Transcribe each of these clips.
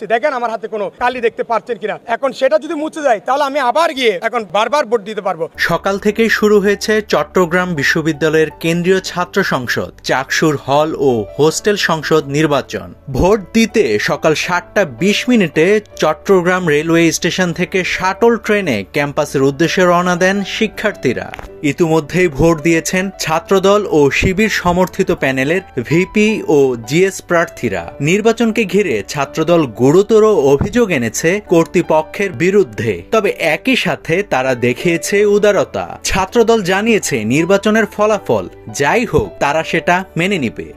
দেখেন আমার হাতে কোনো কালি দেখতে পাচ্ছেন কিনা। এখন সেটা যদি মুছে যায় তাহলে আমি আবার গিয়ে এখন বারবার ভোট দিতে পারবো। সকাল থেকেই শুরু হয়েছে চট্টগ্রাম বিশ্ববিদ্যালয়ের কেন্দ্রীয় ছাত্র সংসদ, চাকসুর হল ও হোস্টেল সংসদ নির্বাচন। ভোট দিতে সকাল 7:20 চট্টগ্রাম রেলওয়ে স্টেশন থেকে শাটল ট্রেনে ক্যাম্পাসের উদ্দেশ্যে রওনা দেন শিক্ষার্থীরা। ইতিমধ্যেই ভোট দিয়েছেন ছাত্রদল ও শিবির সমর্থিত প্যানেলের ভিপি ও জিএস প্রার্থীরা। নির্বাচনকে ঘিরে ছাত্রদল গুরুতর অভিযোগ এনেছে কর্তৃপক্ষের বিরুদ্ধে, তবে একই সাথে তারা দেখিয়েছে উদারতা। ছাত্রদল জানিয়েছে নির্বাচনের ফলাফল যাই হোক তারা সেটা মেনে নিবে।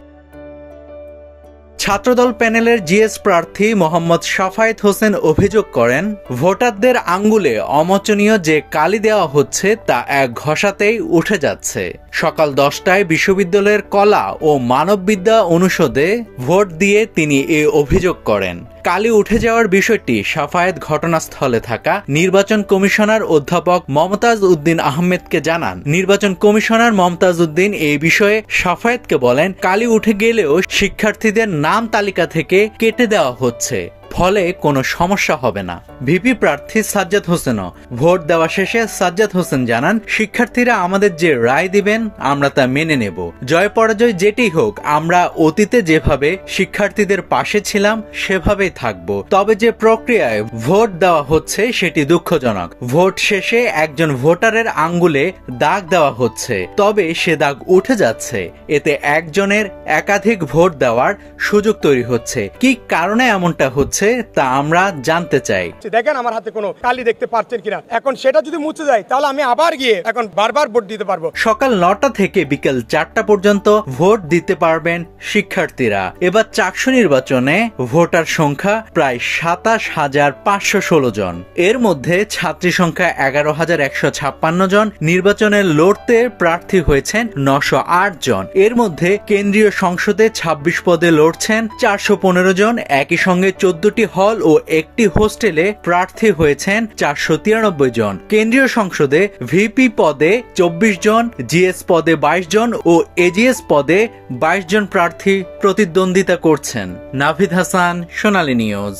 ছাত্রদল প্যানেলের জিএস প্রার্থী মোহাম্মদ শাফায়েত হোসেন অভিযোগ করেন, ভোটারদের আঙ্গুলে অমোচনীয় যে কালি দেওয়া হচ্ছে তা এক ঘষাতেই উঠে যাচ্ছে। সকাল 10টায় বিশ্ববিদ্যালয়ের কলা ও মানববিদ্যা অনুষদে ভোট দিয়ে তিনি এ অভিযোগ করেন। কালি উঠে যাওয়ার বিষয়টি শাফায়েত ঘটনাস্থলে থাকা নির্বাচন কমিশনার অধ্যাপক মমতাজ উদ্দিন আহমেদকে জানান। নির্বাচন কমিশনার মমতাজ উদ্দিন এই বিষয়ে শাফায়েতকে বলেন, কালি উঠে গেলেও শিক্ষার্থীদের নাম তালিকা থেকে কেটে দেওয়া হচ্ছে, ফলে কোনো সমস্যা হবে না। ভিপি প্রার্থী সাজ্জাদ হোসেনও ভোট দেওয়া শেষে সাজ্জাদ হোসেন জানান, শিক্ষার্থীরা আমাদের যে রায় দিবেন আমরা তা মেনে নেব। জয় পরাজয় যেটি হোক, আমরা অতীতে যেভাবে শিক্ষার্থীদের পাশে ছিলাম সেভাবেই থাকব। তবে যে প্রক্রিয়ায় ভোট দেওয়া হচ্ছে সেটি দুঃখজনক। ভোট শেষে একজন ভোটারের আঙ্গুলে দাগ দেওয়া হচ্ছে, তবে সে দাগ উঠে যাচ্ছে। এতে একজনের একাধিক ভোট দেওয়ার সুযোগ তৈরি হচ্ছে। কি কারণে এমনটা হচ্ছে তা আমরা জানতে চাই। দেখেন আমার হাতে কোনো কালি দেখতে পাচ্ছেন কিনা। এখন সেটা যদি মুছে যায় তাহলে আমি আবার গিয়ে এখন বারবার ভোট দিতে পারবো। সকাল 9টা থেকে বিকেল 4টা পর্যন্ত ভোট দিতে পারবেন শিক্ষার্থীরা। এবার চাকসু নির্বাচনে ভোটার সংখ্যা প্রায় 27,516 জন। এর মধ্যে ছাত্রী সংখ্যা 11,156 জন। নির্বাচনে লড়তে প্রার্থী হয়েছেন 908 জন। এর মধ্যে কেন্দ্রীয় সংসদে 26 পদে লড়ছেন 415 জন। একই সঙ্গে 14টি হল ও একটি হোস্টেলে প্রার্থী হয়েছেন 493 জন। কেন্দ্রীয় সংসদে ভিপি পদে 24 জন, জিএস পদে 22 জন ও এজিএস পদে 22 জন প্রার্থী প্রতিদ্বন্দ্বিতা করছেন। নাভিদ হাসান, সোনালী নিউজ।